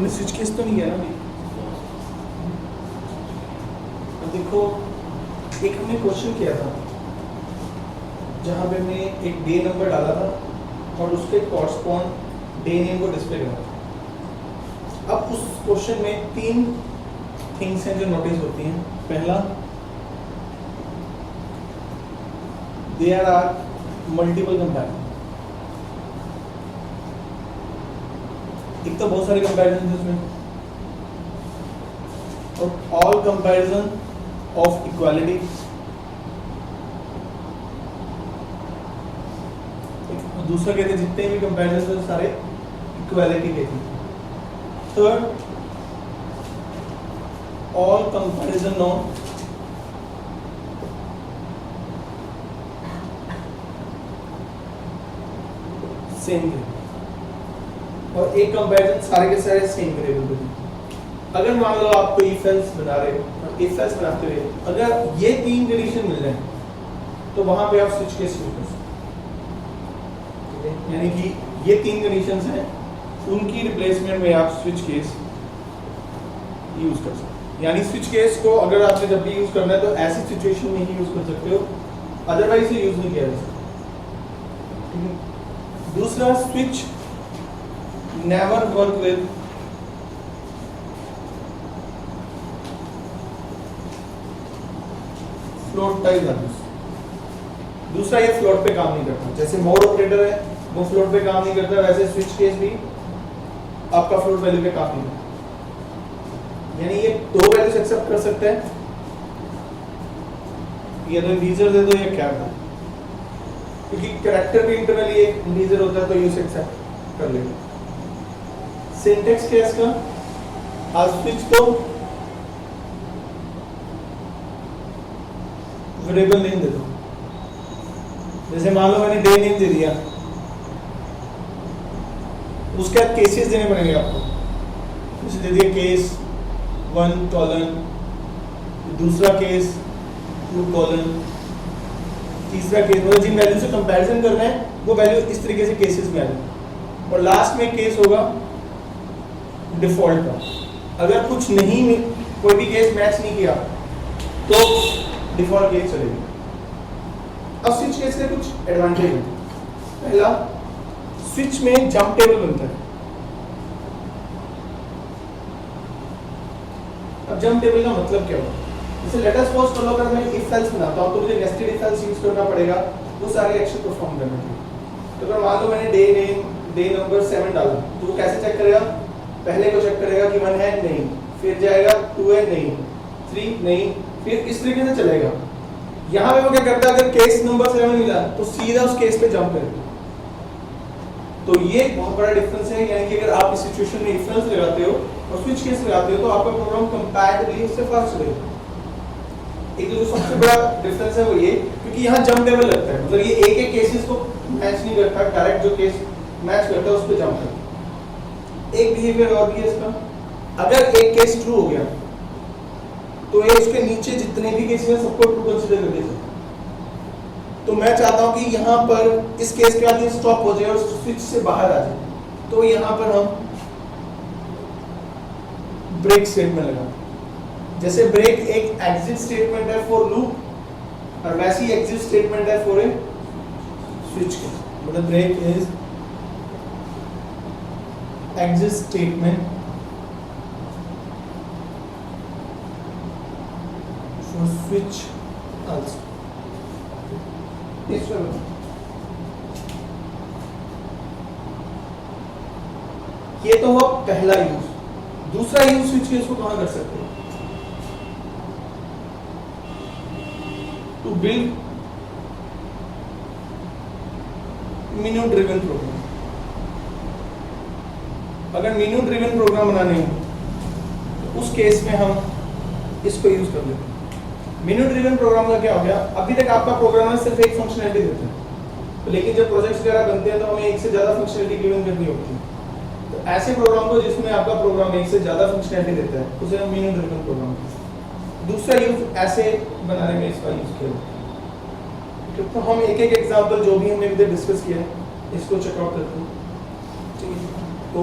हमने switch case तो नहीं किया ना अभी। अब देखो एक हमने क्वेश्चन किया था जहाँ पे हमने एक डे नंबर डाला था और उसके कॉरस्पॉन्ड डे नेम को डिस्प्ले करा था। अब उस क्वेश्चन में 3 थिंग्स हैं जो नोटिस होती हैं। पहला, देयर आर मल्टीपल कंपैरिजन। एक तो बहुत सारे कंपैरिजन इसमें, और ऑल कंपैरिजन ऑफ इक्वालिटी। दूसरा कहते हैं जितने भी कंपैरिजन हैं सारे इक्वालिटी के थे। Third, all comparison on same grade, और एक कंपैरिजन सारे के सारे सेम ग्रेड होते थे। अगर मान लो आप कोई इफ एल्स बना रहे हो और इफ एल्स बनाते हुए अगर ये 3 कंडीशन मिल जाए तो वहां पे आप स्विच केस यूज कर सकते हैं। यानी कि ये 3 कंडीशंस हैं, उनकी रिप्लेसमेंट में आप स्विच केस यूज कर सकते हैं। यानी स्विच केस को अगर आपने जब भी यूज करना है तो ऐसी सिचुएशन में ही यूज कर सकते हो, अदरवाइज ये यूज नहीं किया जा सकता। दूसरा, switch never work with float type values. दूसरा, ये फ्लोट पे काम नहीं करता। जैसे मोड ऑपरेटर है वो फ्लोट पे काम नहीं करता, वैसे स्विच केस भी आपका फ्लोट वैल्यू पे काम नहीं करता। यानी ये 2 वैल्यूज एक्सेप्ट कर सकते हैं, ये तो इंटीजर दे दो या क्या दे, क्योंकि कैरेक्टर भी इंटरनली एक इंटीजर होता है तो यूज एक्सेप्ट कर लेगा। सिंटैक्स क्या है इसका? आज स्विच तो वेरिएबल नेम दे दो। जैसे मान लो मैंने डे नेम दे दिया, उसके बाद केसेस देने पड़ेंगे आपको। जैसे दे दिया केस 1 कॉलन, दूसरा केस 2 कॉलन, तीसरा केस, मतलब जिन वैल्यू से कंपैरिजन कर रहे हैं वो वैल्यू इस तरीके से केसेस में आ जाए, और लास्ट में केस होगा डिफॉल्ट का। अगर कुछ नहीं, कोई भी केस मैच नहीं किया तो डिफॉल्ट केस चलेगी। अब स्विच केस के कुछ एडवांटेज हैं। पहला, स्विच में जंप टेबल बनता है। अब जंप टेबल का मतलब क्या होगा? जैसे लेट अस सपोज चलो अगर मैं इफ एल्स बनाता हूं तो मुझे नेस्टेड इफ एल्स यूज करना पड़ेगा वो सारे एक्शन परफॉर्म करने के लिए। तो अगर मान लो मैंने डे नेम डे नंबर 7 डाला तो वो कैसे चेक करेगा? पहले को चेक करेगा कि 1 है नहीं, फिर जाएगा 2 है नहीं, 3 नहीं, फिर इस तरीके से चलेगा। यहाँ पे वो क्या करता है, अगर केस नंबर 7 मिला तो सीधा उस केस पे जंप करेगा। तो ये बहुत बड़ा डिफरेंस है। यानी कि अगर आप इस सिचुएशन में इफ एल्स लगाते हो और स्विच केस लगाते हो तो आपका प्रोग्राम कंपैरेटिवली उससे फास्ट चलेगा। एक जो सबसे बड़ा डिफरेंस है वो ये, क्योंकि यहाँ जंप टेबल लगता है, मतलब ये एक केसेस को मैच नहीं करता, डायरेक्ट जो केस मैच करता है उस पे जंप करता है। एक बिहेवियर और भी है इसका, अगर एक केस ट्रू हो गया तो ये उसके नीचे जितने भी केसेस हैं सबको ट्रू कंसीडर कर देगा। तो मैं चाहता हूं कि यहाँ पर इस केस के बाद ये स्टॉप हो जाए और स्विच से बाहर आ जाए, तो यहाँ पर हम ब्रेक स्टेटमेंट लगाते हैं। जैसे ब्रेक एक एग्जिट स्टेटमेंट है फॉर लूप और वैसी एग्जिट स्टेटमेंट है फॉर ए स्विच केस। मतलब break is exit statement for switch also. Yes, sir. ये तो हुआ पहला यूज। दूसरा यूज स्विच केस को कहां कर सकते हैं? To build menu driven program. अगर मेनू ड्रिवन प्रोग्राम बनाने हो तो उस केस में हम इसको यूज कर लेते हैं। मेनू ड्रिवन प्रोग्राम का क्या हो गया? अभी तक आपका प्रोग्रामर सिर्फ एक फंक्शनैलिटी देता है, तो लेकिन जब प्रोजेक्ट्स वगैरह बनते हैं तो हमें एक से ज्यादा फंक्शनैलिटी गिवन करनी होती है। तो ऐसे प्रोग्राम को जिसमें आपका प्रोग्राम एक से ज्यादा फंक्शनैलिटी देता है उसे हम मेनू ड्रिवन प्रोग्राम कहते हैं। दूसरा यूज ऐसे बनाने में इसका यूज किया। तो हम एक एक एग्जांपल जो भी हमने अभी डिस्कस किया है इसको चेकआउट करते हैं। ठीक है, तो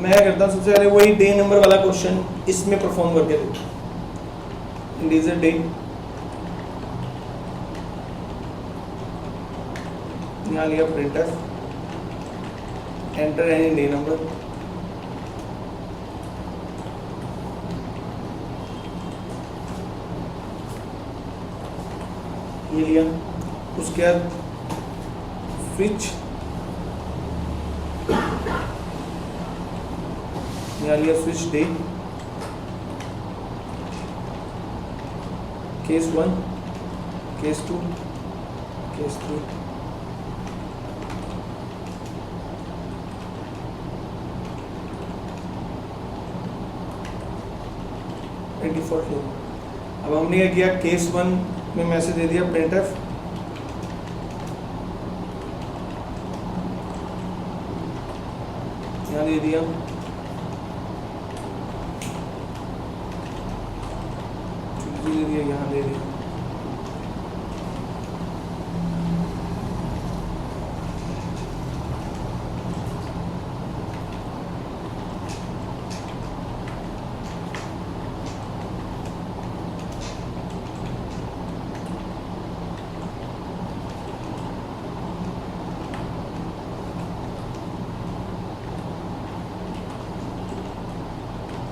मैं क्या करता हूँ सबसे पहले वही डे नंबर वाला क्वेश्चन इसमें परफॉर्म करके देता हूँ। इंटीजर डे, यहाँ लिया printer, enter any day number, ये लिया। उसके बाद स्विच, यहाँ लिया switch day, case 1, case 2, case 3, default हो। अब हमने क्या किया, केस 1 में मैसेज दे दिया printf, यहाँ दे दिया यहाँ दे दिया।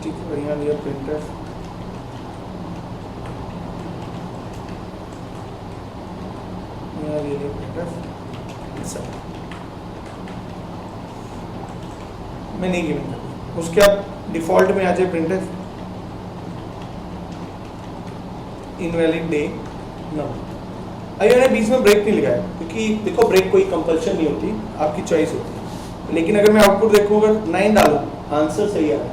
ठीक है, यहाँ दिया printf, मैं नहीं गिवन करता। उसके बाद डिफॉल्ट में आ जाए printf इनवैलिड डे नंबर। अभी मैंने बीच में ब्रेक नहीं लगाया क्योंकि देखो ब्रेक कोई कंपल्शन नहीं होती, आपकी चॉइस होती है। लेकिन अगर मैं आउटपुट देखूँ, अगर 9 डालूँ आंसर सही आ रहा है,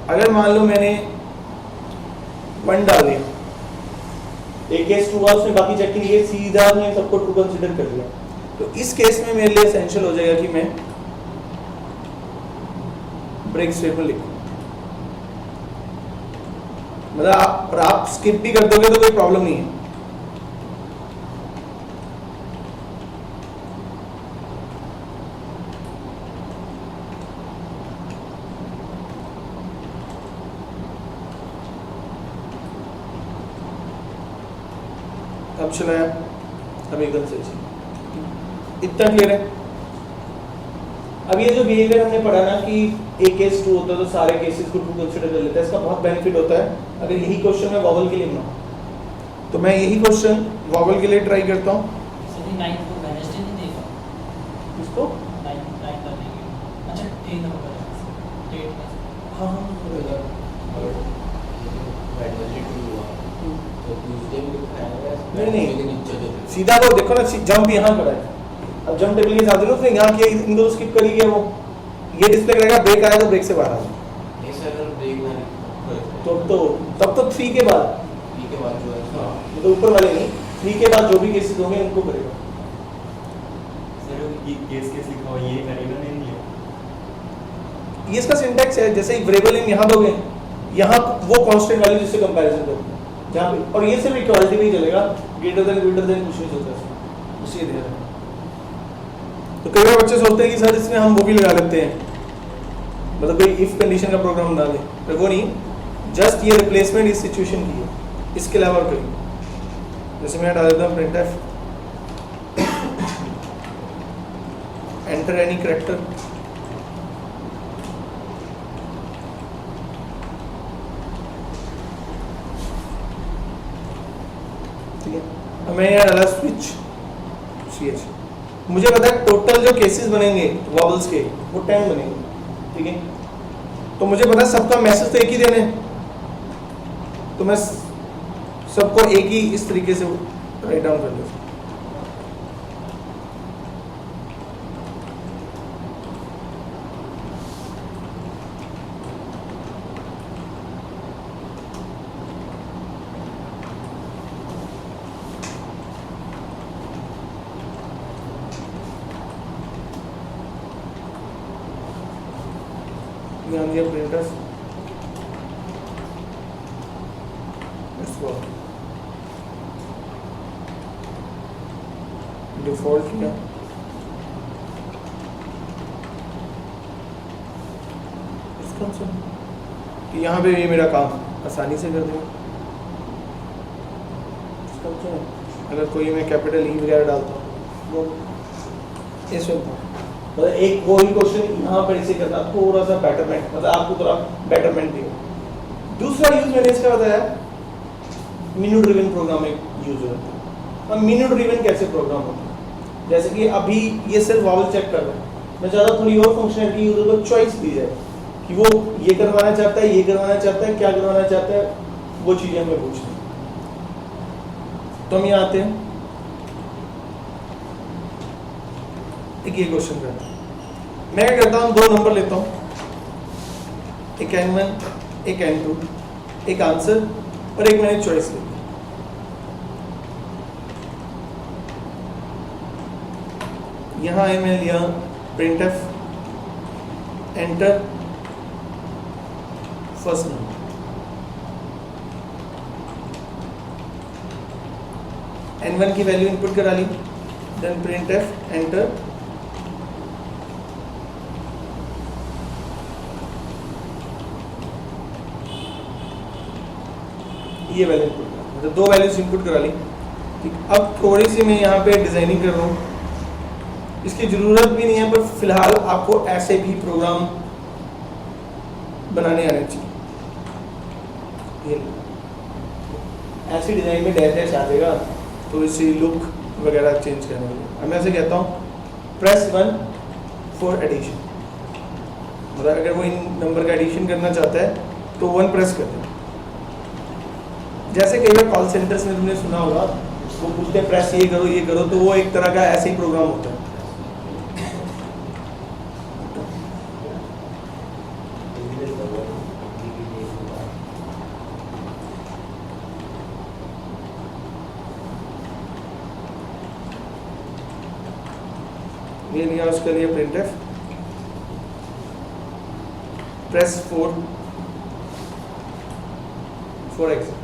अगर मान लो मैंने 1 डाल दिया, एक केस 2 हुआ, उसने बाकी चेक किए, सीधा मैं सबको ट्रू कंसीडर कर लिया, तो इस केस में मेरे लिए एसेंशियल हो जाएगा कि मैं ब्रेक स्टेटमेंट लिखूं। मतलब आप स्किप भी कर दोगे तो कोई प्रॉब्लम नहीं है। अब चलाया, अब एकदम से इतना क्लियर है। अब ये जो बिहेवियर हमने पढ़ा ना कि एक केस ट्रू होता है तो सारे केसेस को ट्रू कंसीडर कर लेता है, इसका बहुत बेनिफिट होता है अगर यही क्वेश्चन मैं वॉवल के लिए बनाऊं। तो मैं यही क्वेश्चन वॉवल के लिए ट्राई करता हूं। इसको नहीं, सीधा वो देखो ना, जंप यहाँ करा है। अब जंप टेबल के साथ उसने यहाँ किया, इन दो स्किप करी गया, वो ये डिस्प्ले करेगा ब्रेक आया तो ब्रेक से बाहर आ जाए। तो तब तो 3 के बाद जो है, हाँ, तो ऊपर वाले नहीं, 3 के बाद जो भी केसेस होंगे उनको करेगा। सर ये केस लिखा हुआ ये करेगा नहीं है, ये इसका सिंटैक्स है। जैसे एक वेरिएबल नेम यहाँ दोगे, यहाँ वो कांस्टेंट वैल्यू जिससे कंपैरिजन करोगे जहाँ पे, और ये सिर्फ इक्वालिटी में ही चलेगा, ग्रेटर देन कुछ नहीं चलता है, उसी दे रहा है। तो कई बार बच्चे सोचते हैं कि सर इसमें हम वो भी लगा लेते हैं, मतलब कोई इफ कंडीशन का प्रोग्राम डाले, पर वो नहीं, जस्ट ये रिप्लेसमेंट इस सिचुएशन की है, इसके अलावा और कोई। जैसे मैं डाल देता हूँ printf एंटर एनी कैरेक्टर, ठीक है। अब मैं यहाँ डाला स्विच ch, मुझे पता है टोटल जो केसेस बनेंगे वॉवल्स के वो 10 बनेंगे, ठीक है। तो मुझे पता है सबका मैसेज तो एक ही देने, तो मैं सबको एक ही इस तरीके से राइट डाउन कर देता हूँ। ध्यान दिया प्रिंटर, डिफॉल्ट किया, कंसोल कि यहाँ पे ये मेरा काम आसानी से कर देगा। इसका क्या है? अगर कोई मैं कैपिटल ई वगैरह डालता हूँ वो इसमें मतलब एक वो ही क्वेश्चन यहाँ पर इसे करना थोड़ा सा बेटरमेंट, मतलब आपको थोड़ा बेटरमेंट देगा। दूसरा यूज मैंने इसका बताया मेनू ड्रिवन प्रोग्रामिंग यूज होता है। अब मेनू ड्रिवन कैसे प्रोग्राम होता है, जैसे कि अभी ये सिर्फ वावल चेक कर रहा है, मैं ज़्यादा थोड़ी और फंक्शनलिटी यूजर को चॉइस दी जाए कि वो ये करवाना चाहता है, ये करवाना चाहता है, क्या करवाना चाहता है, वो चीज़ें हमें पूछनी है। तो हम यहाँ आते हैं, एक ये क्वेश्चन करता हूँ। मैं क्या करता हूँ, दो नंबर लेता हूँ, एक n1 एक n2, एक आंसर और एक मैंने चॉइस ली। यहाँ है मैंने लिया printf enter first number, n1 की वैल्यू इनपुट करा ली, देन printf एंटर ये वैल्यू इनपुट करा, मतलब दो वैल्यूज इनपुट करा ली। ठीक, अब थोड़ी सी मैं यहाँ पे डिजाइनिंग कर रहा हूँ, इसकी जरूरत भी नहीं है, पर फिलहाल आपको ऐसे भी प्रोग्राम बनाने आने चाहिए। ये ऐसी डिजाइन में डैश डैश आ जाएगा तो इसी लुक वगैरह चेंज करने के लिए अब मैं ऐसे कहता हूँ प्रेस 1 फॉर एडिशन, मतलब अगर वो इन नंबर का एडिशन करना चाहता है तो 1 प्रेस कर दें। जैसे कई बार कॉल सेंटर्स में तुमने सुना होगा, वो पूछते हैं प्रेस ये करो, तो वो एक तरह का ऐसे ही प्रोग्राम होता है। ये लिया उसके लिए printf प्रेस 4 फॉर एग्जाम्पल,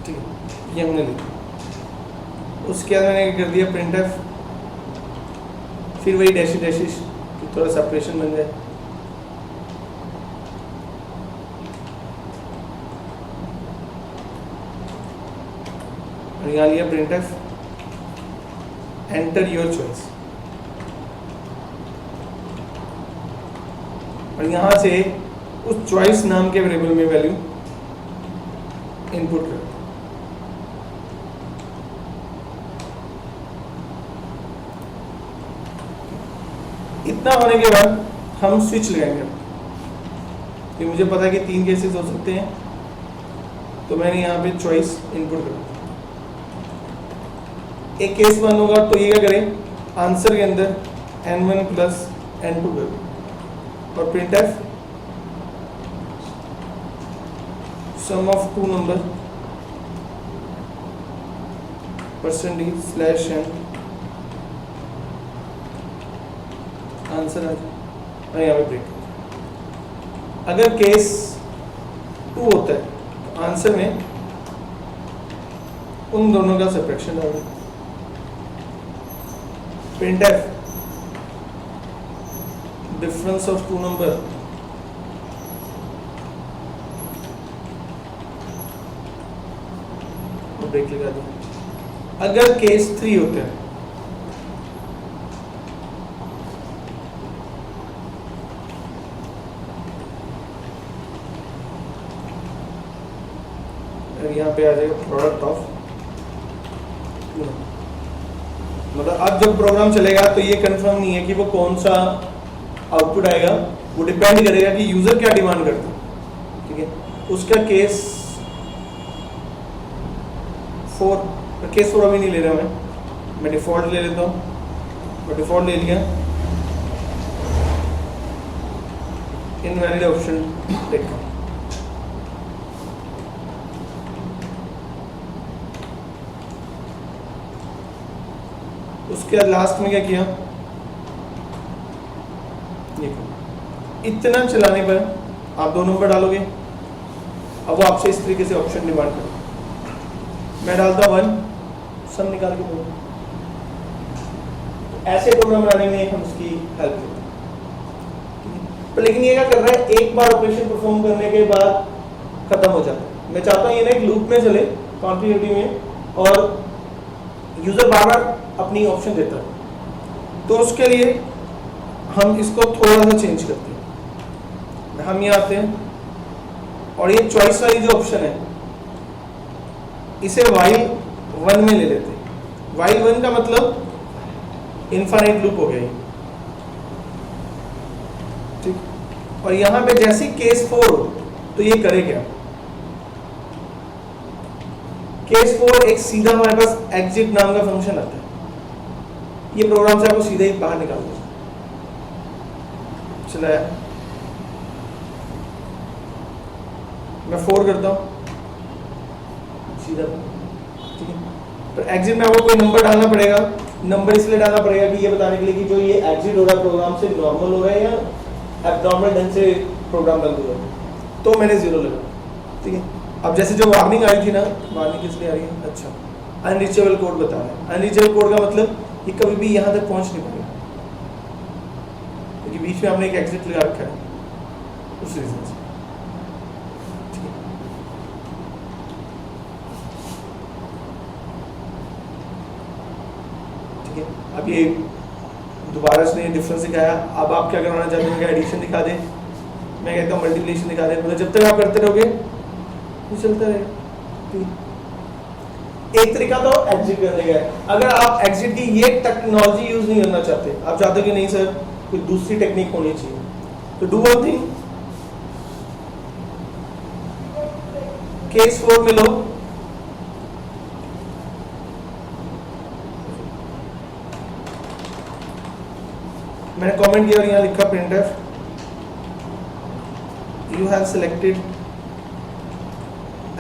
ठीक है, ये हमने लिखा। उसके बाद मैंने कर दिया printf, फिर वही डैशिश डैशिश थोड़ा सेपरेशन बन जाए। और यहाँ लिया printf एंटर योर चॉइस, और यहाँ से उस चॉइस नाम के वेरिएबल में वैल्यू इनपुट कर। इतना होने के बाद हम स्विच लगाएंगे कि मुझे पता है कि 3 केसेस हो सकते हैं, तो मैंने यहाँ पे चॉइस इनपुट कर। एक केस 1 होगा तो ये क्या करें, आंसर के अंदर n1 प्लस n2 कर और printf sum of 2 number %d/n answer आ जाए, और यहाँ पे ब्रेक। अगर केस 2 होता है तो आंसर में उन दोनों का सब्ट्रैक्शन होगा। printf difference of 2 number break लगा दिया। अगर केस 3 होता है यहाँ पे आ जाएगा प्रोडक्ट ऑफ 2 नंबर, मतलब अब जब प्रोग्राम चलेगा तो ये कंफर्म नहीं है कि वो कौन सा आउटपुट आएगा, वो डिपेंड करेगा कि यूजर क्या डिमांड करता है। ठीक है, उसका केस 4 अभी नहीं ले रहा मैं डिफॉल्ट ले लेता हूँ, और डिफॉल्ट ले लिया, इनवैलिड ऑप्शन देखा। उसके बाद लास्ट में क्या किया, इतना चलाने पर आप 2 नंबर डालोगे, अब वो आपसे इस तरीके से ऑप्शन डिमांड करें। मैं डालता 1, सम निकाल के दूंगा। ऐसे प्रोग्राम बनाने में हम उसकी हेल्प लेते हैं। पर लेकिन ये क्या कर रहा है, एक बार ऑपरेशन परफॉर्म करने के बाद खत्म हो जाता है। मैं चाहता हूँ ये ना एक लूप में चले कॉन्टिन्यूटी में, और यूजर बार बार अपनी ऑप्शन देता है। तो उसके लिए हम इसको थोड़ा सा चेंज करते हैं। हम ये आते हैं और ये चॉइस वाली जो ऑप्शन है इसे while 1 में ले लेते हैं। while 1 का मतलब इनफाइनाइट लूप हो गया ये, ठीक। और यहां पे जैसे केस 4 हो तो ये करे क्या, केस 4 एक सीधा हमारे पास एग्जिट नाम का फंक्शन आता है। ये प्रोग्राम से आपको सीधा ही बाहर निकाल देगा। चला मैं 4 करता हूं सीधा, ठीक है। तो एग्जिट में आपको कोई नंबर डालना पड़ेगा। नंबर इसलिए डालना पड़ेगा कि ये बताने के लिए कि जो ये एग्जिट हो रहा है प्रोग्राम से नॉर्मल हो रहा है या एब्नॉर्मल ढंग से प्रोग्राम बंद हो रहा है। तो मैंने 0 लगा, ठीक है। अब जैसे जो वार्निंग आई थी ना, वार्निंग किस लिए आ रही है, अच्छा अनरीचेबल कोड बता रहा है। अनरीचेबल कोड का मतलब ये कभी भी यहाँ तक पहुँच नहीं पाएगा क्योंकि बीच में हमने एक एग्जिट लगा रखा है उस रीजन से, ठीक है। ठीक है, अब ये दोबारा से डिफरेंस दिखाया। अब आप क्या करवाना चाहते हैं, एडिशन दिखा दे, मैं कहता हूँ मल्टीप्लिकेशन दिखा दे। मतलब जब तक आप करते रहोगे ये चलता रहेगा। एक तरीका तो एग्जिट करने का है। अगर आप एग्जिट की ये टेक्नोलॉजी यूज नहीं करना चाहते, आप चाहते हो कि नहीं सर कोई दूसरी टेक्निक होनी चाहिए, तो डू वन थिंग, केस 4 में लो, मैंने कमेंट किया और यहाँ लिखा printf you have selected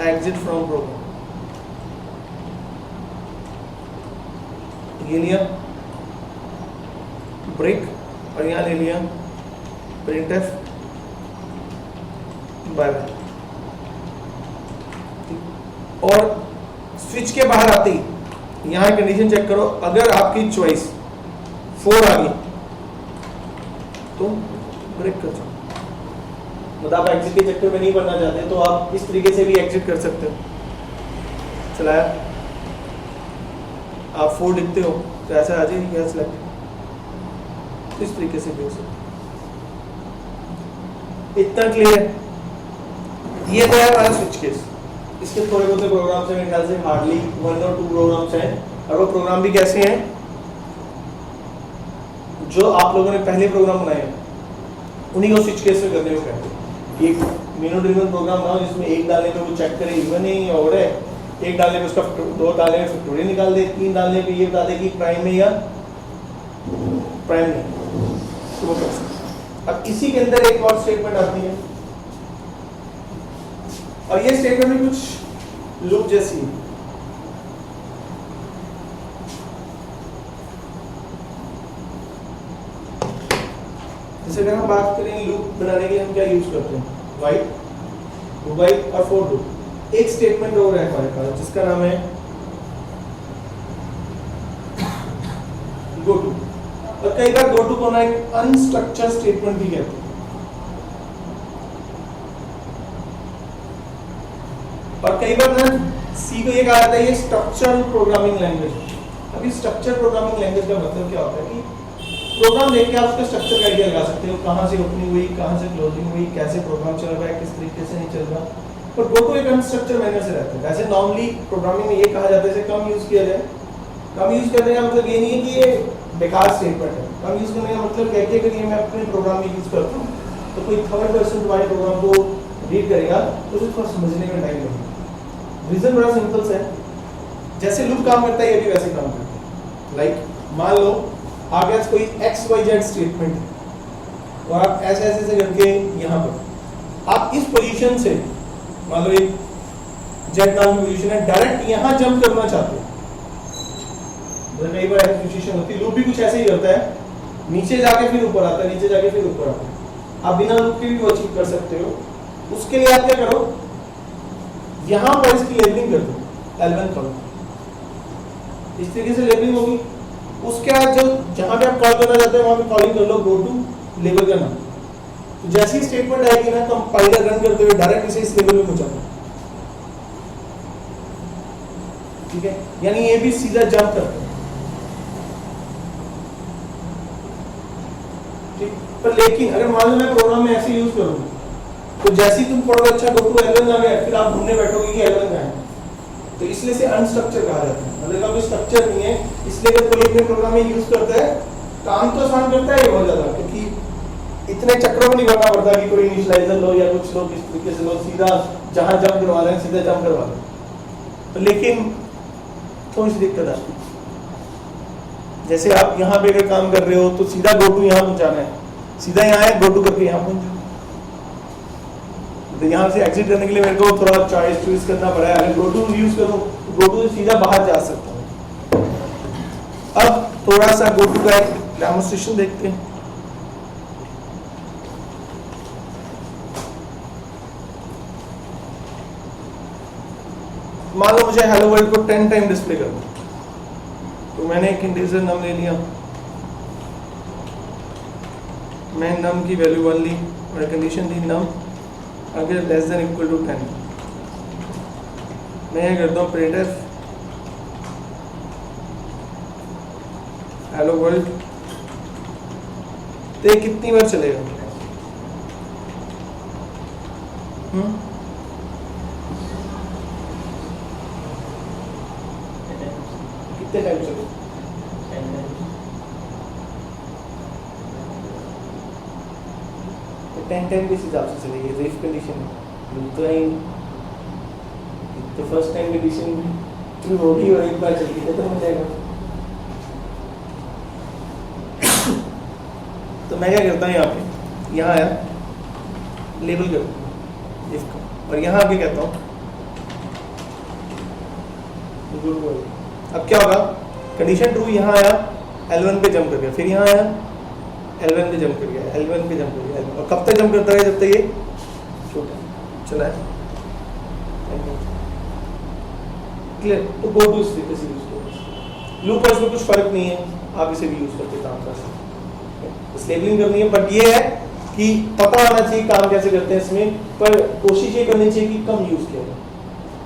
exit from program, ये लिया ब्रेक और यहाँ ले लिया प्रिंटफ बाय बाय। और स्विच के बाहर आते ही यहाँ कंडीशन चेक करो, अगर आपकी चॉइस 4 आ गई तो ब्रेक कर सकते। मतलब आप एग्जिट के चक्कर में नहीं बनना चाहते तो आप इस तरीके से भी एग्जिट कर सकते हो। चलाया, आप 4 लिखते हो तो ऐसा आ जाएगी यहाँ सिलेक्ट, तो इस तरीके से भी हो सकता। इतना क्लियर है। ये तो है हमारा स्विच केस। इसके थोड़े बहुत प्रोग्राम्स हैं, मेरे ख्याल से हार्डली 1 और 2 प्रोग्राम्स हैं, और वो प्रोग्राम भी कैसे हैं जो आप लोगों ने पहले प्रोग्राम बनाए हैं उन्हीं को स्विच केस में करने को कहते हैं। एक मेनू ड्रिवन प्रोग्राम बनाओ जिसमें एक डालने पे वो चेक करे इवन है या ऑड है, एक डालने पे उसका 2 डालने में फैक्टोरियल निकाल दे, 3 डालने पे ये बता दे कि प्राइम है या प्राइम नहीं, तो वो कर सकते। अब इसी के अंदर एक और स्टेटमेंट आती है और ये स्टेटमेंट में कुछ लूप जैसी है। जैसे अगर हम बात करें लूप बनाने के हम क्या यूज करते हैं, वाइल, डू वाइल और फॉर लूप। एक स्टेटमेंट और है हमारे पास जिसका नाम है गो टू, और कई बार गो टू को ना एक अनस्ट्रक्चर्ड स्टेटमेंट भी कहते हैं। और कई बार ना सी को ये कहा जाता है ये स्ट्रक्चरल प्रोग्रामिंग लैंग्वेज। अभी स्ट्रक्चर प्रोग्रामिंग लैंग्वेज का मतलब क्या होता है कि प्रोग्राम देख के आप उसका स्ट्रक्चर का आइडिया लगा सकते हो, कहाँ से ओपनिंग हुई, कहाँ से क्लोजिंग हुई, कैसे प्रोग्राम चल रहा है, किस तरीके से नहीं चल रहा। पर गो टू एक अनस्ट्रक्चर मैनर से रहता है। वैसे नॉर्मली प्रोग्रामिंग में ये कहा जाता है इसे कम यूज किया जाए। कम यूज करने का मतलब ये नहीं है कि ये बेकार स्टेटमेंट है। कम यूज करने का मतलब क्या है कि अगर ये मैं अपने प्रोग्राम में यूज करता हूँ तो कोई थर्ड पर्सन तुम्हारे प्रोग्राम को रीड करेगा तो उसे थोड़ा समझने में टाइम लगेगा। रीजन बड़ा सिंपल सा है, जैसे लूप काम करता है ये भी वैसे काम करता है। लाइक मान लो आपके पास कोई XYZ स्टेटमेंट है और आप ऐसे ऐसे से करके यहाँ पर आप इस पोजीशन से मान लो एक Z नाम की पोजीशन है, डायरेक्ट यहाँ जंप करना चाहते हो। कई बार ऐसी सिचुएशन होती है, लूप भी कुछ ऐसे ही करता है, नीचे जाके फिर ऊपर आता है, नीचे जाके फिर ऊपर आता है। आप बिना लूप के भी वो अचीव कर सकते हो। उसके लिए आप क्या करो, यहाँ पर इसकी लेबलिंग कर दो L1 करो, इस तरीके से लेबलिंग होगी। उसके बाद जो जहां पे आप कॉल करना चाहते हैं वहां पे कॉलिंग कर लो गो टू लेबल का नाम, तो जैसी स्टेटमेंट आएगी ना कंपाइलर रन करते हुए डायरेक्ट इसे इस लेवल में पहुंचाना, ठीक है, यानी ये भी सीधा जंप करता है, ठीक। पर लेकिन अगर मान लो मैं प्रोग्राम में ऐसे यूज करूँ तो जैसे ही तुम पढ़ोगे अच्छा गो टू L1 आ गया, फिर आप ढूंढने बैठोगे कि L1 कहाँ है, तो इसलिए से अनस्ट्रक्चर कहा जाता है, मतलब कोई स्ट्रक्चर नहीं है। इसलिए अगर कोई अपने प्रोग्राम में यूज करता है काम तो आसान करता है ये बहुत ज्यादा, क्योंकि इतने चक्रों में नहीं भरना पड़ता कि कोई इनिशियलाइजर लो या कुछ लो, किस तरीके से लो, सीधा जहां जंप करवा रहे हैं सीधा जंप करवा रहे हैं। तो लेकिन थोड़ी सी दिक्कत आती है, जैसे आप यहाँ पे अगर काम कर रहे हो तो सीधा गो टू यहाँ पहुंचाना है, सीधा यहाँ है गो टू करके यहाँ पहुंच जाओ, तो यहाँ से एग्जिट करने के लिए मेरे को थोड़ा चॉइस करना पड़ा है। अगर गो टू यूज करूँ तो गो टू से सीधा बाहर जा सकता हूँ। अब थोड़ा सा गो टू का एक डेमोंस्ट्रेशन देखते हैं। मान लो मुझे हेलो वर्ल्ड को 10 टाइम डिस्प्ले करना, तो मैंने एक इंटीजर नम ले लिया, मैं नम की वैल्यू 1 ली और कंडीशन दी नम अगर लेस देन इक्वल टू 10, मैं ये करता हूँ प्रिंटफ हेलो वर्ल्ड, तो ये कितनी बार चलेगा? कितने टाइम चलेगा? 10 टाइम किस हिसाब से चलेगी? तो इफ कंडीशन तो तो फर्स्ट टाइम कंडीशन ट्रू होगी और एक बार चलेगी खत्म हो जाएगा। तो मैं क्या करता हूँ यहाँ पे, यहाँ आया लेबल कर इफ का, और यहाँ आके कहता हूँ अब क्या होगा, कंडीशन ट्रू यहाँ आया L1 पे जंप कर गया, फिर यहाँ आया L1 पे जंप कर गया, L1 पे जंप कर गया, और कब तक जंप करता है? जब तक ये छोटा चला है। क्लियर? तो गो टू इस तरीके से यूज करो। लूप पर इसमें कुछ फर्क नहीं है, आप इसे भी यूज करके काम कर सकते हैं। लेबलिंग करनी है, बट ये है कि पता होना चाहिए काम कैसे करते हैं इसमें, पर कोशिश ये करनी चाहिए कि कम यूज किया जाए,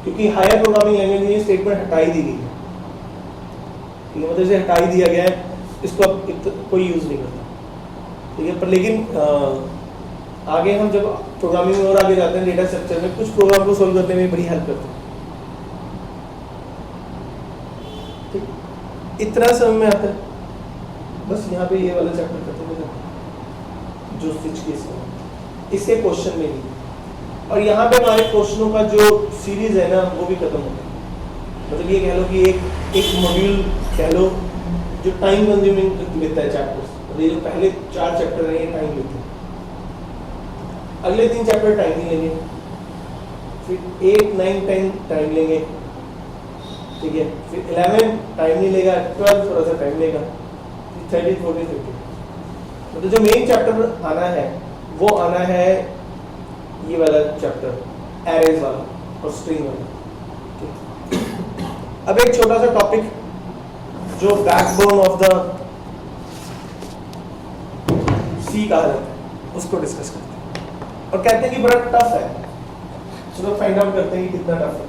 क्योंकि हायर प्रोग्रामिंग लैंग्वेज में स्टेटमेंट हटाई दी गई है, मतलब इसे हटाई दिया गया है, इसको अब कोई यूज नहीं करता, ठीक है। पर लेकिन आगे हम जब प्रोग्रामिंग में और आगे जाते हैं डेटा स्ट्रक्चर में, कुछ प्रोग्राम को सोल्व करने में बड़ी हेल्प करते हैं। इतना समझ में आता है। बस यहाँ पे ये वाला चैप्टर खत्म हो जाता है जो स्विच केस है, इससे क्वेश्चन में नहीं, और यहाँ पे हमारे क्वेश्चनों का जो सीरीज है ना वो भी खत्म हो गया। मतलब ये कह लो कि एक मॉड्यूल कह लो जो टाइम कंज्यूमिंग लेता है चैप्टर्स, मतलब ये जो पहले 4 चैप्टर हैं ये टाइम लेते हैं, अगले 3 चैप्टर टाइम नहीं लेंगे, फिर 8, 9, 10 टाइम लेंगे, ठीक है, फिर 11 टाइम नहीं लेगा, 12 थोड़ा सा टाइम लेगा, 13, 14, 15, मतलब जो मेन चैप्टर आना है वो आना है ये वाला चैप्टर एरेज वाला और स्ट्रिंग वाला। अब एक छोटा सा टॉपिक जो बैकबोन ऑफ द सी कहा जाता है उसको डिस्कस करते हैं, और कहते हैं कि बड़ा टफ है, चलो फाइंड आउट करते हैं कि कितना टफ है,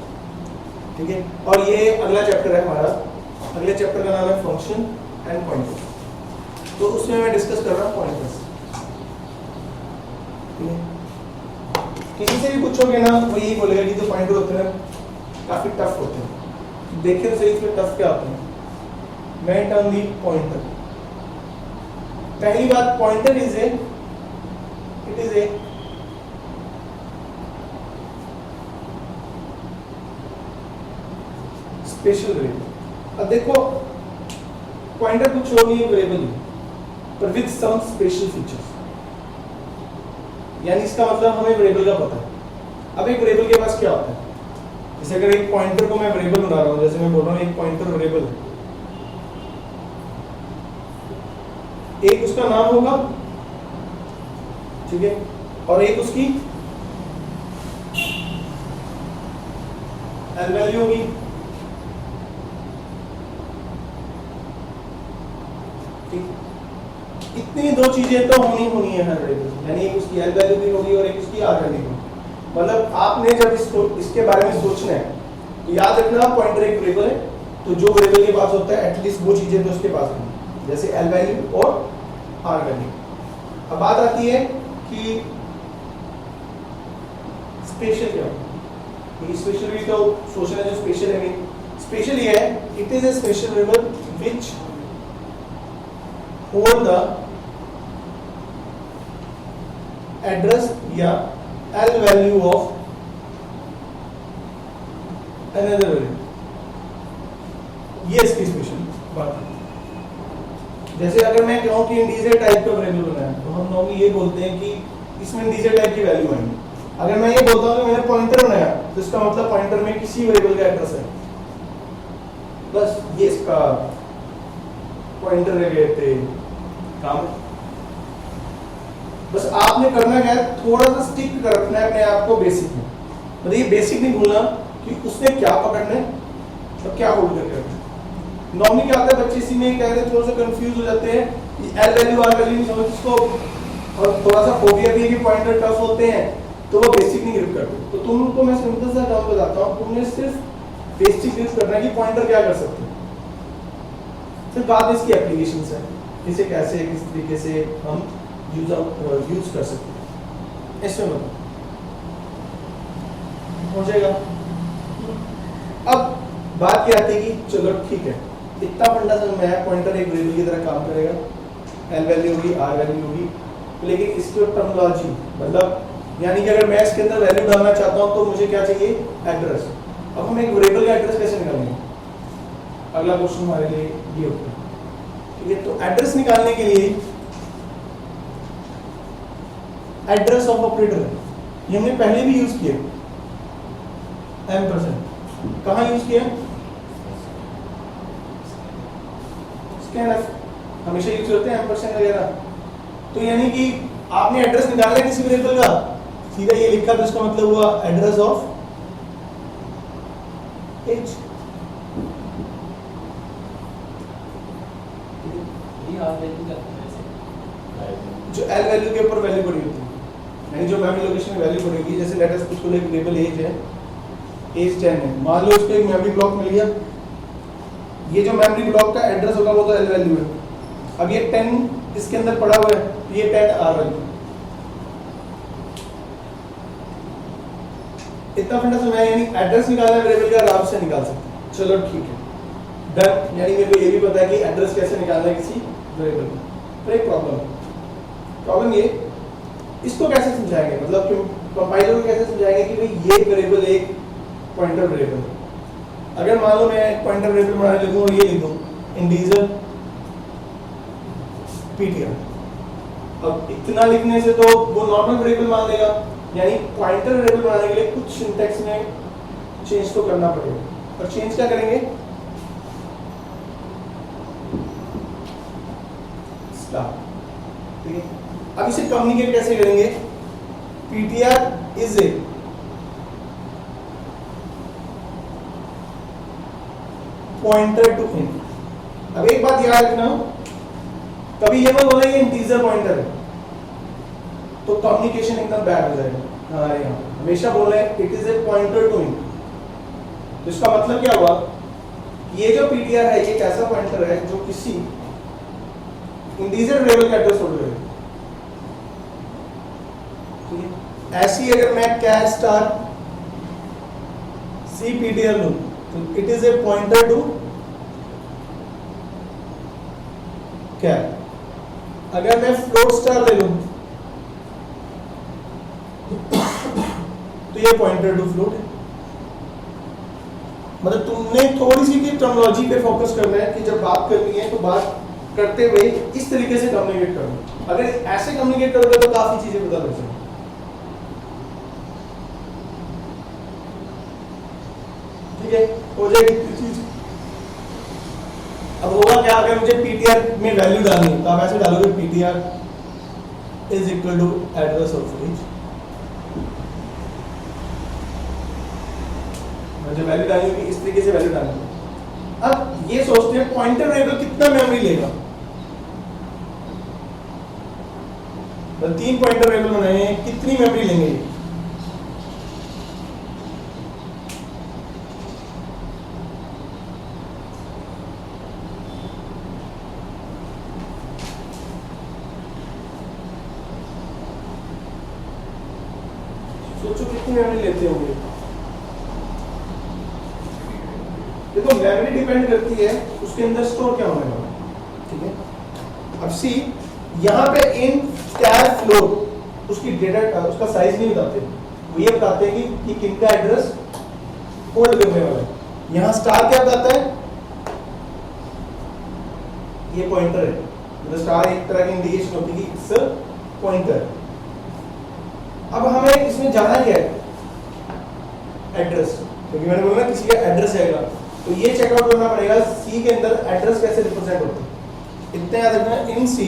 ठीक है। और ये अगला चैप्टर है हमारा, अगले चैप्टर का नाम है फंक्शन एंड पॉइंटर, तो उसमें मैं डिस्कस कर रहा हूँ पॉइंटर्स, ठीक है। किसी से भी पूछोगे ना वो यही बोलेगा कि जो पॉइंटर होते हैं काफी टफ होते हैं, देखें तो सही इसमें टफ क्या होते हैं। मैं टर्म दी पॉइंटर, पहली बात pointer it is a special variable. अब देखो पॉइंटर कुछ और नहीं है, वेरिएबल ही, पर विद सम स्पेशल फीचर्स, यानी इसका मतलब हमें वेरिएबल का पता है। अब एक वेरिएबल के पास क्या होता है, जैसे अगर एक पॉइंटर को मैं वेरिएबल बना रहा हूं, जैसे मैं बोल रहा हूं एक पॉइंटर वेरिएबल है, एक उसका नाम होगा, ठीक है, और एक उसकी वैल्यू होगी, ठीक। इतनी दो चीजें तो होनी है हर वेरिएबल, यानी एक उसकी एल वैल्यू भी होगी और एक उसकी आर वैल्यू होगी। मतलब आपने जब इसके बारे में सोचना है तो याद रखना पॉइंटर एक वेरिएबल है, तो जो वेरिएबल के पास होता है एटलीस्ट वो चीजें तो उसके पास होंगी, जैसे एल वैल्यू और आर वैल्यू। अब बात आती है कि स्पेशल क्या होगा। स्पेशल भी तो सोचना है, जो स्पेशल है स्पेशल ये है, it is a special variable which hold the address या L value of another variable. ये इसकी स्पेशल बात है। जैसे अगर मैं कहूं कि इंटीजर टाइप का वेरिएबल बनाया तो हम नॉर्मली ये बोलते हैं कि इसमें इंटीजर टाइप की वैल्यू आएगी। अगर मैं ये बोलता हूं कि मैंने पॉइंटर बनाया तो इसका मतलब पॉइंटर में किसी वेरिएबल का एड्रेस है, बस ये इसका पॉइंटर रिलेटेड काम। बस आपने करना क्या है, थोड़ा सा स्टिक कर रखना है अपने आप को बेसिक में। मतलब ये बेसिक नहीं भूलना कि उसने क्या पकड़ना है और क्या होल्ड करके रखना है। नॉर्मली क्या होता है, बच्चे इसी में कहते हैं, थोड़ा सा कंफ्यूज हो जाते हैं कि एल वैल्यू आर वैल्यू नहीं समझ इसको, और थोड़ा सा फोबिया भी है कि पॉइंटर टफ होते हैं तो वो बेसिक नहीं ग्रिप करते। तो तुमको मैं सिंपल सा काम बताता हूँ, तुमने सिर्फ बेसिक ग्रिप करना है कि पॉइंटर क्या कर सकते हैं, फिर बाद में इसकी एप्लीकेशंस है, इसे कैसे किस तरीके से हम यूज कर सकते हैं, इसमें बताओ हो जाएगा। अब बात क्या आती है कि चलो ठीक है, इतना फंडा समझ में आया, पॉइंटर एक वेरिएबल की तरह काम करेगा, एल वैल्यू होगी आर वैल्यू होगी, लेकिन इसकी टर्मिनोलॉजी मतलब यानी कि अगर मैं इसके अंदर वैल्यू डालना चाहता हूं तो मुझे क्या चाहिए, एड्रेस। अब हम एक वेरिएबल का एड्रेस कैसे निकालेंगे, अगला क्वेश्चन हमारे लिए ये होता है। ठीक है, तो एड्रेस निकालने के लिए एड्रेस ऑफ ऑपरेटर है, ये हमने पहले भी यूज किया, एम्परसेंड कहाँ यूज किया, स्कैनफ हमेशा यूज करते हैं एम्परसेंड वगैरह। तो यानी कि आपने एड्रेस निकाला है किसी वेरिएबल का, सीधा ये लिखा तो इसका मतलब हुआ एड्रेस ऑफ एज। जो एल वैल्यू के ऊपर वैल्यू पड़ी होती है, यानी जो मेमोरी लोकेशन में वैल्यू पड़ेगी, जैसे लेट अस कुछ एक वेरिएबल एज है, एज 10 है, मान लो उसको एक मेमोरी ब्लॉक मिल गया, ये जो मेमोरी ब्लॉक का एड्रेस होगा वो तो एल वैल्यू है। अब ये 10 इसके अंदर पड़ा हुआ है, ये 10 आर वैल्यू। इतना फंडा समझ आया, यानी एड्रेस निकालना वेरिएबल का आराम से निकाल सकते हैं। चलो ठीक है, डन। यानी मेरे को ये भी पता है कि एड्रेस कैसे निकालना है किसी वेरिएबल का। पर एक प्रॉब्लम ये, इसको कैसे समझाएंगे, मतलब कि कंपाइलर को कैसे समझाएंगे कि भाई ये वेरिएबल एक पॉइंटर वेरिएबल। अगर मान लो मैं एक पॉइंटर वेरिएबल बनाने लिखूं और ये लिखूं इंटीजर ptr, अब इतना लिखने से तो वो नॉर्मल वेरिएबल मान लेगा, यानी पॉइंटर वेरिएबल बनाने के लिए कुछ सिंटैक्स में चेंज तो करना पड़ेगा। और चेंज क्या करेंगे, स्टार। ठीक है, अब इसे कम्युनिकेट कैसे करेंगे, ptr is a pointer to int। अब एक बात याद रखना, कभी ये मत बोलना ये इंटीजर पॉइंटर है तो कम्युनिकेशन एकदम बैड हो जाएगा। हाँ, यहाँ हमेशा बोल रहे हैं it is a pointer to int। तो इसका मतलब क्या हुआ, ये जो ptr है ये एक ऐसा पॉइंटर है जो किसी इंटीजर वेरिएबल का एड्रेस होल्ड करेगा। ठीक है, ऐसी अगर मैं कैर स्टार सी ptr लूं तो it is a pointer to char. अगर मैं फ्लोट स्टार ले लूं तो ये पॉइंटर टू फ्लोट है। मतलब तुमने थोड़ी सी की टर्मिनोलॉजी पे फोकस करना है कि जब बात करनी है तो बात करते हुए इस तरीके से कम्युनिकेट करना। अगर ऐसे कम्युनिकेट करोगे तो काफी चीजें पता लग जाएंगी। ठीक है, हो जाएगी चीज। अब होगा क्या, अगर मुझे ptr में वैल्यू डालनी है तो आप ऐसे डालोगे ptr is equal to address of age. जो वैल्यू डालनी होगी इस तरीके से वैल्यू डालनी है। अब ये सोचते हैं पॉइंटर वेरिएबल कितना मेमोरी लेगा, तो 3 पॉइंटर वेरिएबल बनाए हैं, कितनी मेमोरी लेंगे ये? सोचो कितनी मेमोरी लेते होंगे। देखो मेमोरी डिपेंड करती है उसके अंदर स्टोर क्या होने वाला है, ठीक है। अब सी यहाँ पे इन कैर फ्लोट उसकी डेटा उसका साइज नहीं बताते, वो ये बताते हैं कि किनका एड्रेस होल्ड करने वाला है। यहाँ स्टार क्या बताता है? ये पॉइंटर है, मतलब स्टार एक तरह की इंडिकेशन होती है कि इट्स पॉइंटर। अब हमें इसमें जाना क्या है? एड्रेस, क्योंकि मैंने बोला ना किसी का एड्रेस आएगा, तो ये चेकआउट करना पड़ेगा सी के अंदर एड्रेस कैसे रिप्रेजेंट होता है। इतना याद रखना, इन सी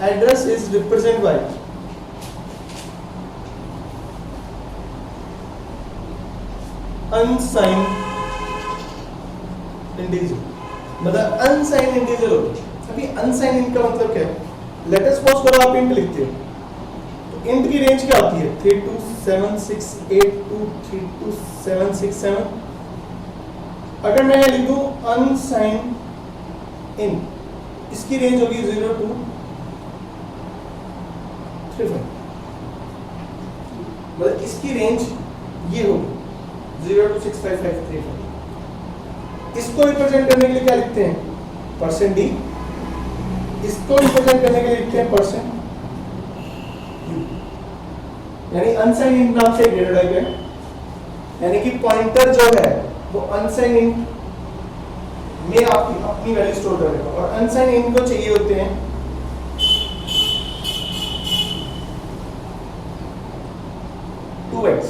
address is represented by unsigned integer, मतलब unsigned integer होता है। अभी unsigned int का मतलब क्या है? लेट अस सपोज करो आप int लिखते हो, तो int की रेंज क्या होती है? 32768232767। अगर मैं लिख दूं unsigned int, इसकी रेंज होगी 0 to 35, मतलब इसकी रेंज ये होगी 0 to 65535। इसको रिप्रेजेंट करने के लिए क्या लिखते हैं? %d। इसको रिप्रेजेंट करने के लिए लिखते हैं %u, यानी अनसाइंड इंट नाम से एक डेटा टाइप है, यानी कि पॉइंटर जो है वो अनसाइंड इंट में आपकी अपनी वैल्यू स्टोर करेगा, और अनसाइंड इंट को चाहिए होते हैं 2x।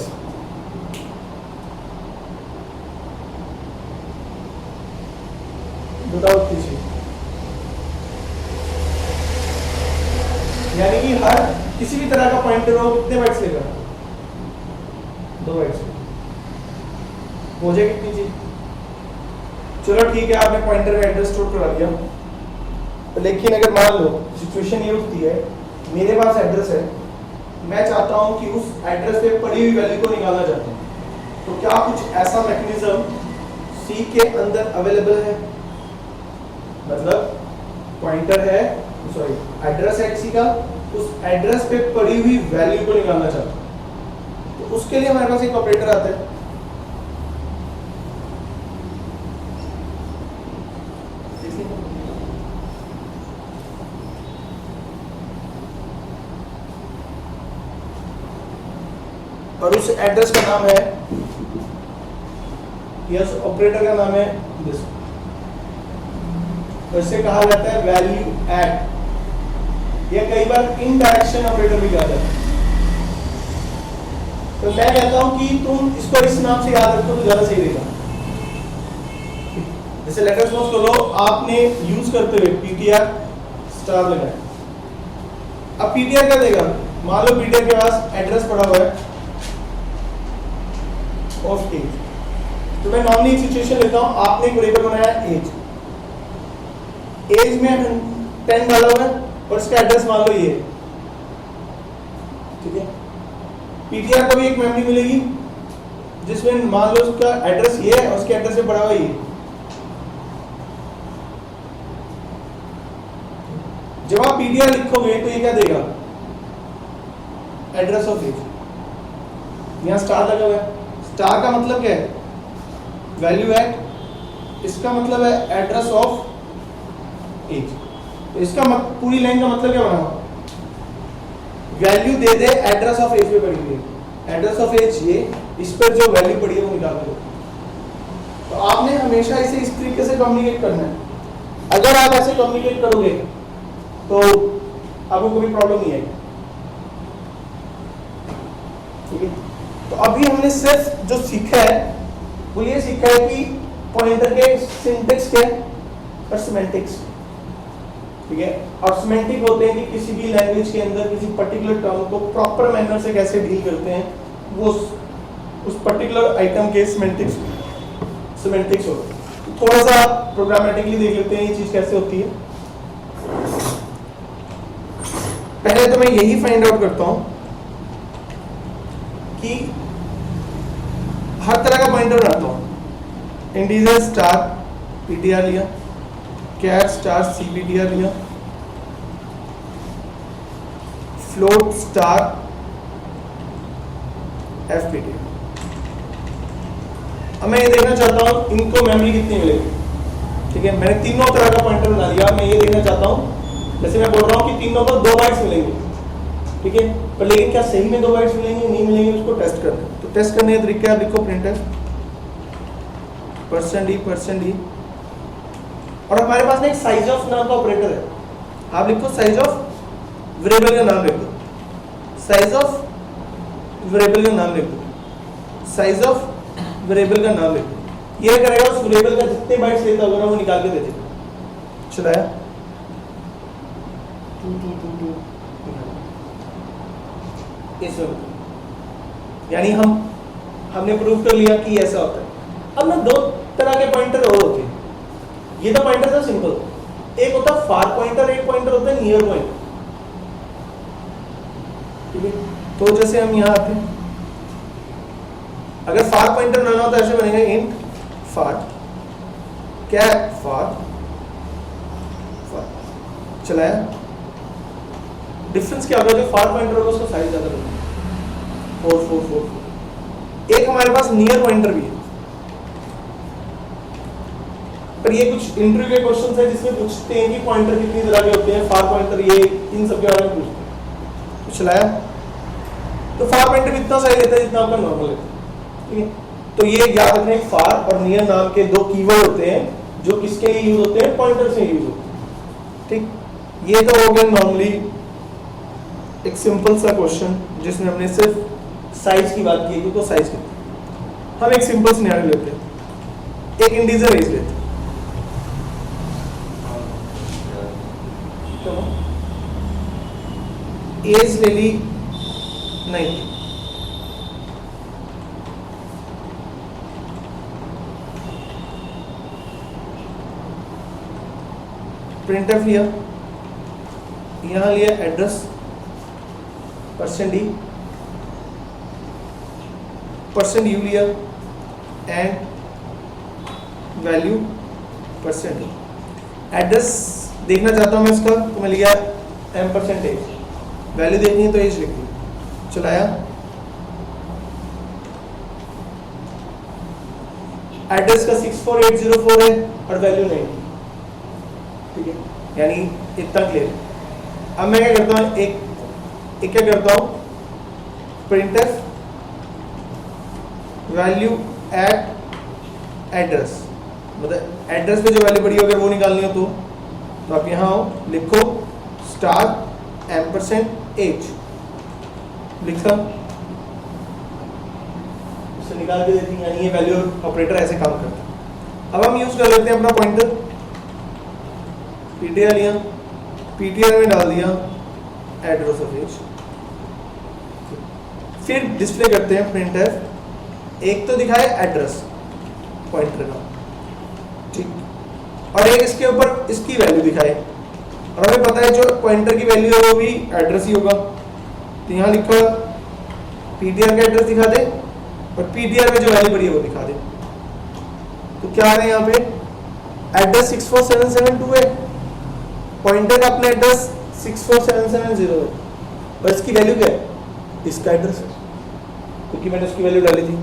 बताओ किसी, यानी कि हर किसी भी तरह का पॉइंटर हो कितने बाइट्स लेगा? 2 बाइट्स। हो जाए कितनी चीज? चलो ठीक है, आपने पॉइंटर का एड्रेस स्टोर करा दिया, लेकिन अगर मान लो सिचुएशन ये उठती है, मेरे पास एड्रेस है, मैं चाहता हूं कि उस एड्रेस पे पड़ी हुई वैल्यू को निकालना चाहता हूं, तो क्या कुछ ऐसा मैकेनिज्म सी के अंदर अवेलेबल है? मतलब पॉइंटर है, सॉरी एड्रेस है किसी का, उस एड्रेस पे पड़ी हुई वैल्यू को निकालना चाहता हूं, तो उसके लिए हमारे पास एक ऑपरेटर आता है, और उस एड्रेस का नाम है, यस ऑपरेटर का नाम है दिस, इसे कहा जाता है वैल्यू एड, या कई बार इनडायरेक्शन ऑपरेटर भी कहा जाता है। तो मैं कहता हूं कि तुम इसको इस नाम से याद रखो तो ज्यादा सही रहेगा। जैसे लेट अस सपोज करो आपने यूज करते हुए ptr स्टार लगाया, अब ptr क्या देगा? मान लो ptr के पास एड्रेस पड़ा हुआ है ऑफ एज, तो मैं नॉर्मली एक सिचुएशन लेता हूं, आपने एक वेरिएबल बनाया एज, एज में 10 डाला हुआ है और इसका एड्रेस मान लो ये, ठीक है। ptr को भी एक मेमोरी मिलेगी जिसमें मान लो उसका एड्रेस ये है और उसके एड्रेस से बड़ा हुआ ये। जब आप ptr लिखोगे तो ये क्या देगा? Address of age. यहां स्टार लगा हुआ है, स्टार का मतलब क्या है? वैल्यू एट, इसका मतलब है एड्रेस ऑफ एज। तो इसका पूरी लाइन का मतलब क्या बना? वैल्यू दे दे एड्रेस ऑफ एज पे पड़ी हुई है, एड्रेस ऑफ एज ये, इस पर जो वैल्यू पड़ी है वो निकाल दो। तो आपने हमेशा इसे इस तरीके से कम्युनिकेट करना है। अगर आप ऐसे कम्युनिकेट करोगे तो आपको कोई प्रॉब्लम नहीं आएगी, ठीक है। तो अभी हमने सिर्फ जो सीखा है वो ये सीखा है कि पॉइंटर के सिंटेक्स क्या है और सिमेंटिक्स, ठीक है। और सिमेंटिक होते हैं कि किसी भी लैंग्वेज के अंदर किसी पर्टिकुलर टर्म को प्रॉपर मैनर से कैसे डील करते हैं, वो उस पर्टिकुलर आइटम के सिमेंटिक्स होते हैं। थोड़ा सा प्रोग्रामेटिकली देख लेते हैं ये चीज कैसे होती है। पहले तो मैं यही फाइंड आउट करता हूं कि हर तरह का पॉइंटर बनाता हूं। इंटीजर स्टार पीटीआर लिया, कैर स्टार सीपीटीआर लिया, फ्लोट स्टार एफपीटीआर। अब मैं ये देखना चाहता हूं इनको मेमोरी कितनी मिलेगी। ठीक है, मैंने तीनों तरह का पॉइंटर बना लिया। मैं ये देखना चाहता हूं, जैसे मैं बोल रहा हूं कि तीनों को 2 बाइट्स मिलेंगे। ठीक है, पर लेकिन क्या सही में 2 बाइट्स मिलेंगे नहीं मिलेंगे, उसको टेस्ट करना है। तो टेस्ट करने का तरीका है, लिखो प्रिंटफ %d और हमारे पास ना एक साइज ऑफ नाम का ऑपरेटर है। आप लिखो साइज ऑफ वेरिएबल का नाम लिख दो, साइज ऑफ वेरिएबल का नाम लिख दो, साइज ऑफ वेरिएबल का नाम लिख दो। ये करेगा उस वेरिएबल का जितने बाइट्स लेता होगा ना वो निकाल के दे देगा। चलाया 2 इसमें, यानी हमने प्रूव कर लिया कि ऐसा होता है। अब ना 2 तरह के पॉइंटर और होते हैं। ये तो पॉइंटर था सिंपल, एक होता है फार पॉइंटर, एक पॉइंटर होता है नियर पॉइंटर। ठीक है, तो जैसे हम यहाँ आते हैं, अगर फार पॉइंटर बनाना हो तो ऐसे बनेगा इंट फार कैप फार। चलाया, डिफरेंस क्या होगा, जो फार पॉइंटर होगा उसका साइज ज्यादा होगा, 4 एक हमारे पास नियर पॉइंटर भी है, पर ये कुछ इंटरव्यू के क्वेश्चंस है जिसमें पूछते हैं कि पॉइंटर कितनी तरह के होते हैं, फार पॉइंटर, ये इन सब के बारे में पूछते हैं। तो चलाया, तो फार पॉइंटर इतना साइज लेता है जितना आपका नॉर्मल है। ठीक है, तो ये याद रखना, फार और नियर नाम के 2 कीवर्ड होते हैं जो किसके लिए यूज होते हैं, पॉइंटर से यूज होते हैं। ठीक, ये तो हो गया नॉर्मली एक सिंपल सा क्वेश्चन जिसमें हमने सिर्फ साइज की बात की, तो साइज कितना। हम एक सिंपल सिनेरियो लेते हैं, एक इंटीजर एज लेते हैं, एज ले ली 90, प्रिंटफ लिया, यहां लिया एड्रेस %d, %u लिया एंड वैल्यू %d। एड्रेस देखना चाहता हूं मैं इसका, तो मैं लिया %, वैल्यू देखनी है तो एज लिख दी। चलाया, एड्रेस का 64804 है और वैल्यू 90। ठीक है, यानी इतना क्लियर। अब मैं क्या करता हूँ, एक क्या करता हूँ, प्रिंटफ वैल्यू एट एड्रेस, मतलब एड्रेस पे जो वैल्यू पड़ी हो अगर वो निकालनी हो तो आप यहाँ आओ, लिखो स्टार %h, लिखा, इससे निकाल के देती है, यानी ये वैल्यू ऑपरेटर ऐसे काम करता है। अब हम यूज कर लेते हैं अपना पॉइंटर, पीटीआर लिया, पीटीआर में डाल दिया एड्रेस ऑफ एज, फिर डिस्प्ले करते हैं प्रिंटफ, एक तो दिखाए एड्रेस पॉइंटर का, ठीक, और एक इसके ऊपर इसकी वैल्यू दिखाए, और हमें पता है जो पॉइंटर की वैल्यू है वो भी एड्रेस ही होगा। तो यहाँ लिखा पीटीआर का एड्रेस दिखा दे और पीटीआर में जो वैल्यू पड़ी है वो दिखा दे। तो क्या आ रहा है यहाँ पे, एड्रेस 64772 है, पॉइंटर का अपना एड्रेस 64770 है, और इसकी वैल्यू क्या है, इसका एड्रेस है, क्योंकि मैंने उसकी वैल्यू डाली थी।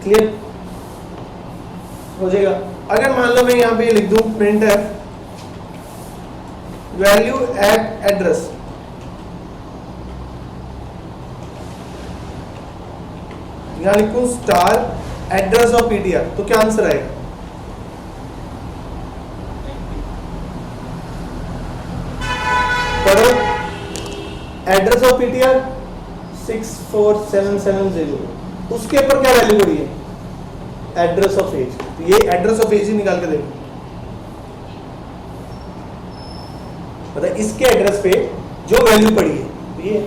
क्लियर हो जाएगा। अगर मान लो मैं यहाँ पे लिख दूं प्रिंटफ वैल्यू एट एड्रेस, यहां लिखूं स्टार एड्रेस ऑफ पीटीआर, तो क्या आंसर आएगा, पढ़ो, एड्रेस ऑफ पीटीआर 64770, उसके ऊपर क्या वैल्यू पड़ी है, एड्रेस ऑफ एज, तो ये एड्रेस ऑफ एज ही निकाल के देंगे, मतलब इसके एड्रेस पे जो वैल्यू पड़ी है ये,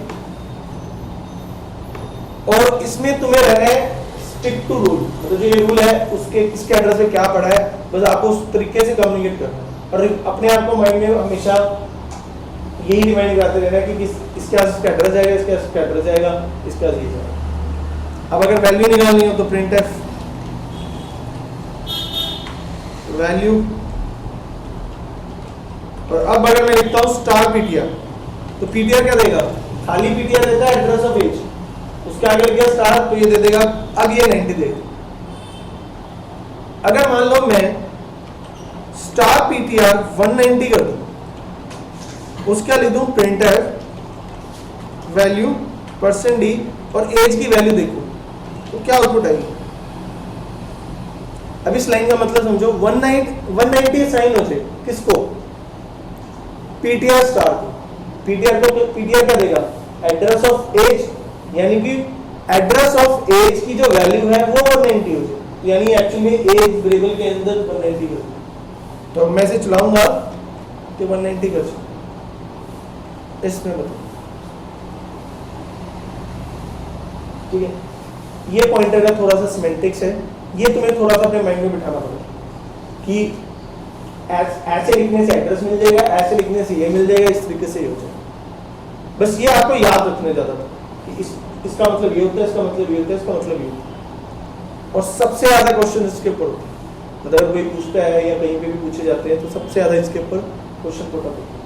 और इसमें तुम्हें रहना है स्टिक टू रूल, मतलब जो ये रूल है उसके इसके एड्रेस पे क्या पड़ा है, बस आपको उस तरीके से कम्युनिकेट करना है, और अपने आप को माइंड में हमेशा यही रिमाइंड कराते रहना कि इसके पास इसका एड्रेस जाएगा, इसके पास इसका एड्रेस जाएगा, इसके पास ये जाएगा। अब अगर वैल्यू निकालनी हो तो प्रिंट एफ वैल्यू, और अब अगर मैं लिखता हूं स्टार पीटीआर, तो पीटीआर क्या देगा? खाली पीटीआर देता है एड्रेस ऑफ एज, उसके आगे लिख दिया स्टार तो ये दे देगा, अब ये 90 देगा। अगर मान लो मैं स्टार पीटीआर 190 कर दूं, उसका लिख दूं प्रिंट एफ वैल्यू %d और एज की वैल्यू देखो तो क्या आउटपुट आएगी? अब इस लाइन का मतलब समझो, 190 साइन हो जाए किसको? पीटीआर स्टार को। पीटीआर क्या देगा? एड्रेस ऑफ एज, यानी कि एड्रेस ऑफ एज की जो वैल्यू है वो 190 हो जाए, यानी एक्चुअली एज वेरिएबल के अंदर 190 कर दो। तो मैं इसे चलाऊंगा कि 190 कर दो, इसमें बताओ, ठीक है। ये पॉइंटर का थोड़ा सा सिमेंटिक्स है, ये तुम्हें थोड़ा सा अपने माइंड में बिठाना पड़ेगा कि ऐसे लिखने से एड्रेस मिल जाएगा, ऐसे लिखने से ये मिल जाएगा, इस तरीके से ये हो जाएगा। बस ये आपको याद रखने ज्यादा कि इसका मतलब ये होता है, इसका मतलब ये होता है, इसका मतलब ये होता है। और सबसे ज्यादा क्वेश्चन इसके ऊपर होते हैं, मतलब कोई पूछता है या कहीं पे भी पूछे जाते हैं तो सबसे ज्यादा इसके ऊपर क्वेश्चन पुट अप होता है।